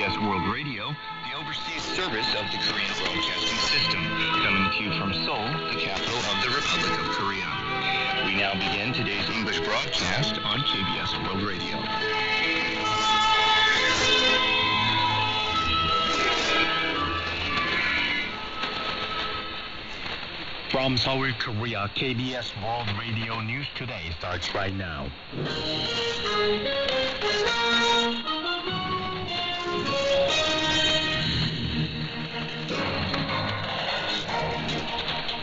KBS World Radio, the overseas service of the Korean broadcasting system, coming to you from Seoul, the capital of the Republic of Korea. We now begin today's English broadcast on KBS World Radio. From Seoul, Korea, KBS World Radio News Today starts right now.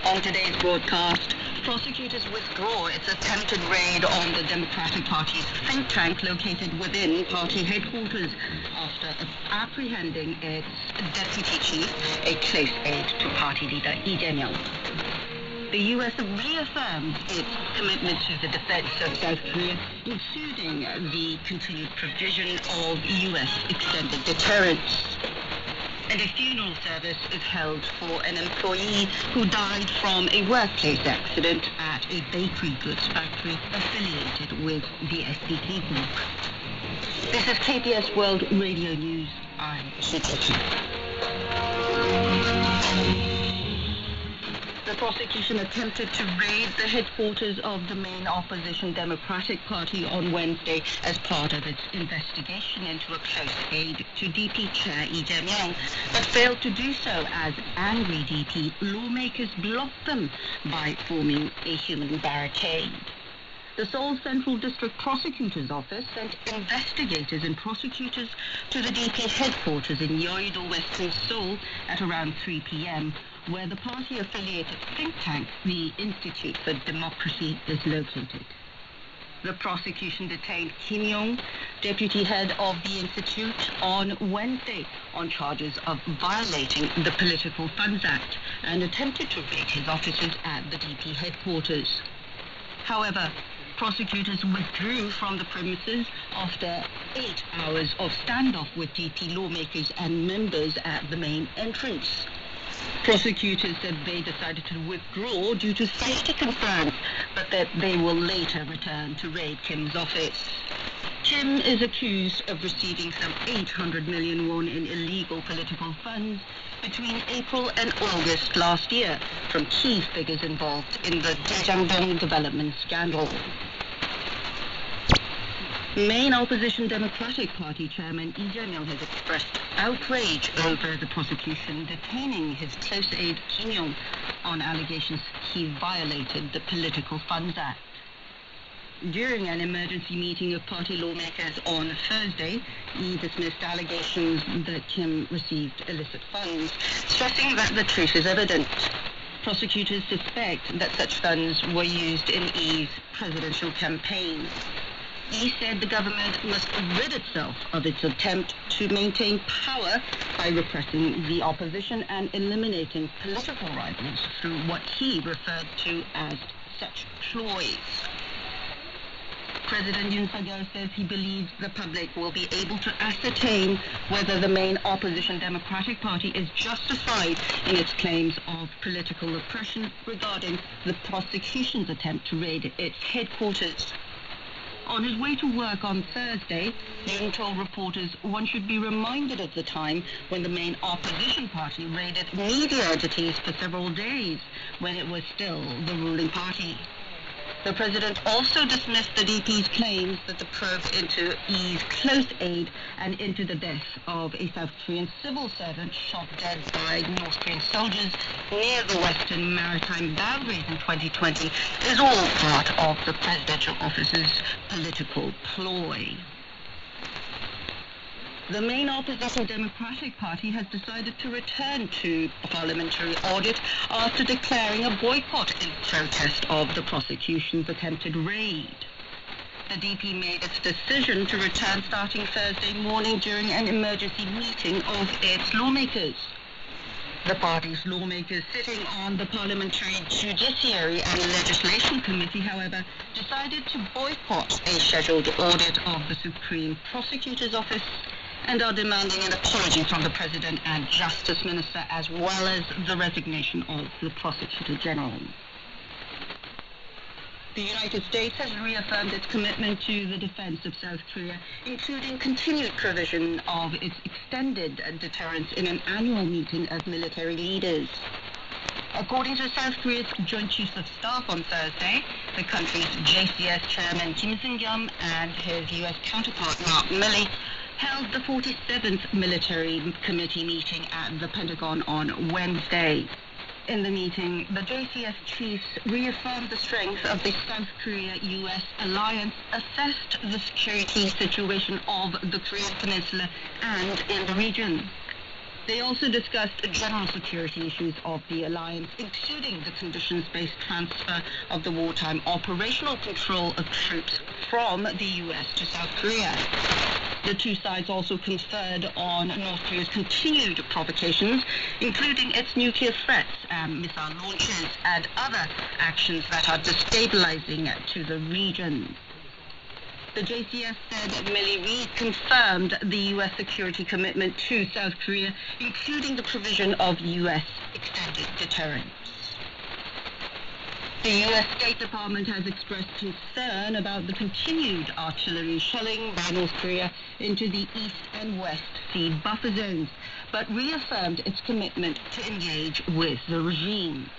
On today's broadcast, prosecutors withdraw its attempted raid on the Democratic Party's think tank located within party headquarters after apprehending its deputy chief, a close aide to party leader Lee Jae-myung. The U.S. reaffirms its commitment to the defense of South Korea, including the continued provision of U.S. extended deterrence. And a funeral service is held for an employee who died from a workplace accident at a bakery goods factory affiliated with the SDK group. This is KBS World Radio News. I'm Hideki. The prosecution attempted to raid the headquarters of the main opposition Democratic Party on Wednesday as part of its investigation into a close aide to DP chair Lee Jae-myung, but failed to do so as angry DP lawmakers blocked them by forming a human barricade. The Seoul Central District Prosecutor's Office sent investigators and prosecutors to the DP headquarters in Yeouido, Western Seoul at around 3 p.m., where the party-affiliated think tank, the Institute for Democracy, is located. The prosecution detained Kim Yong, deputy head of the institute, on Wednesday on charges of violating the Political Funds Act and attempted to raid his offices at the DP headquarters. However, prosecutors withdrew from the premises after 8 hours of standoff with DP lawmakers and members at the main entrance. Prosecutors said they decided to withdraw due to safety concerns, but that they will later return to raid Kim's office. Kim is accused of receiving some 800 million won in illegal political funds between April and August last year from key figures involved in the Daejangdong development scandal. Main opposition Democratic Party chairman Lee Jae-myung has expressed outrage over the prosecution detaining his close aide Kim Yong on allegations he violated the Political Funds Act. During an emergency meeting of party lawmakers on Thursday, he dismissed allegations that Kim received illicit funds, stressing that the truth is evident. Prosecutors suspect that such funds were used in Lee's presidential campaign. He said the government must rid itself of its attempt to maintain power by repressing the opposition and eliminating political rivals through what he referred to as such ploys. President Yoon Suk-yeol says he believes the public will be able to ascertain whether the main opposition Democratic Party is justified in its claims of political oppression regarding the prosecution's attempt to raid its headquarters. On his way to work on Thursday, Yoon told reporters one should be reminded of the time when the main opposition party raided media entities for several days when it was still the ruling party. The president also dismissed the DP's claims that the probe into Lee's close aide and into the death of a South Korean civil servant shot dead by North Korean soldiers near the western maritime boundaries in 2020 is all part of the presidential office's political ploy. The main opposition Democratic Party has decided to return to parliamentary audit after declaring a boycott in protest of the prosecution's attempted raid. The DP made its decision to return starting Thursday morning during an emergency meeting of its lawmakers. The party's lawmakers sitting on the Parliamentary Judiciary and Legislation Committee, however, decided to boycott a scheduled audit of the Supreme Prosecutor's Office and are demanding an apology from the President and Justice Minister, as well as the resignation of the Prosecutor General. The United States has reaffirmed its commitment to the defense of South Korea, including continued provision of its extended deterrence in an annual meeting of military leaders. According to South Korea's Joint Chiefs of Staff on Thursday, the country's JCS chairman Kim Seung-yeom and his U.S. counterpart Mark Milley held the 47th Military Committee meeting at the Pentagon on Wednesday. In the meeting, the JCS chiefs reaffirmed the strength of the South Korea-U.S. alliance, assessed the security situation of the Korean Peninsula and in the region. They also discussed general security issues of the alliance, including the conditions-based transfer of the wartime operational control of troops from the U.S. to South Korea. The two sides also conferred on North Korea's continued provocations, including its nuclear threats and missile launches and other actions that are destabilizing to the region. The JCS said Milley reconfirmed the U.S. security commitment to South Korea, including the provision of U.S. extended deterrence. The U.S. State Department has expressed concern about the continued artillery shelling by North Korea into the East and West Sea buffer zones, but reaffirmed its commitment to engage with the regime.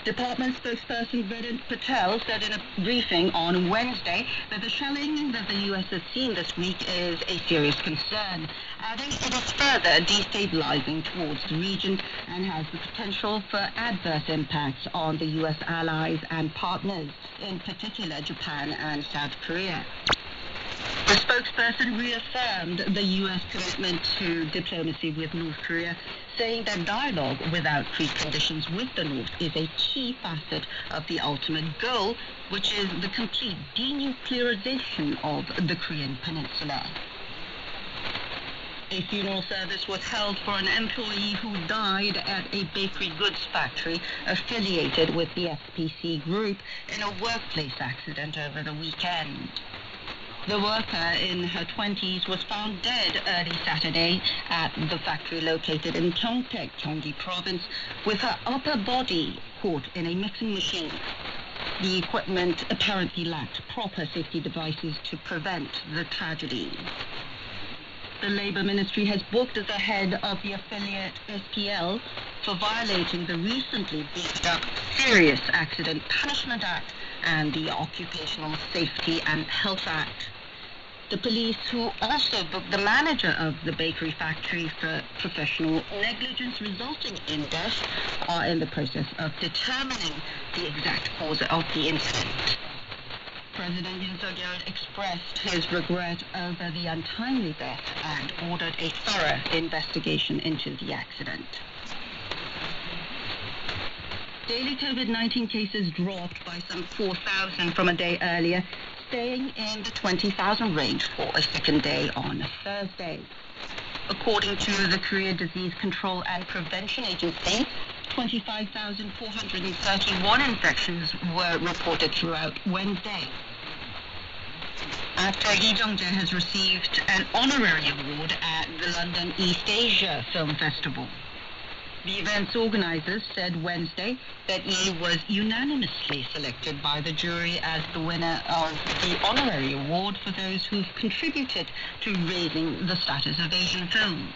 Department spokesperson Vedant Patel said in a briefing on Wednesday that the shelling that the U.S. has seen this week is a serious concern, adding it is further destabilizing towards the region and has the potential for adverse impacts on the U.S. allies and partners, in particular Japan and South Korea. The spokesperson reaffirmed the U.S. commitment to diplomacy with North Korea, saying that dialogue without preconditions with the North is a key facet of the ultimate goal, which is the complete denuclearization of the Korean Peninsula. A funeral service was held for an employee who died at a bakery goods factory affiliated with the SPC group in a workplace accident over the weekend. The worker in her 20s was found dead early Saturday at the factory located in Gyeongtaek, Gyeonggi Province, with her upper body caught in a mixing machine. The equipment apparently lacked proper safety devices to prevent the tragedy. The Labour Ministry has booked the head of the affiliate SPL for violating the recently beefed up Serious Accident Punishment Act and the Occupational Safety and Health Act. The police, who also booked the manager of the bakery factory for professional negligence resulting in death, are in the process of determining the exact cause of the incident. President Yoon Suk-yeol expressed his regret over the untimely death and ordered a thorough investigation into the accident. Daily COVID-19 cases dropped by some 4,000 from a day earlier, staying in the 20,000 range for a second day on Thursday. According to the Korea Disease Control and Prevention Agency, 25,431 infections were reported throughout Wednesday. Actor Lee Jung-jae has received an honorary award at the London East Asia Film Festival. The event's organizers said Wednesday that Lee was unanimously selected by the jury as the winner of the honorary award for those who've contributed to raising the status of Asian films.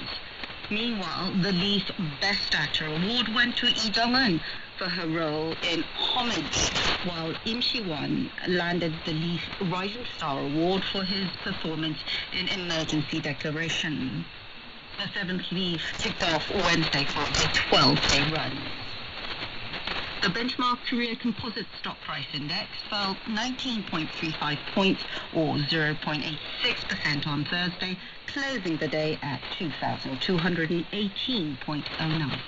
Meanwhile, the Lee's Best Actor award went to Lee Jung-eun for her role in Homage, while Im Si-won landed the Lee's Rising Star award for his performance in Emergency Declaration. The seventh Leaf kicked off Wednesday for a 12-day run. The benchmark Korea Composite Stock Price Index fell 19.35 points, or 0.86% on Thursday, closing the day at 2,218.09.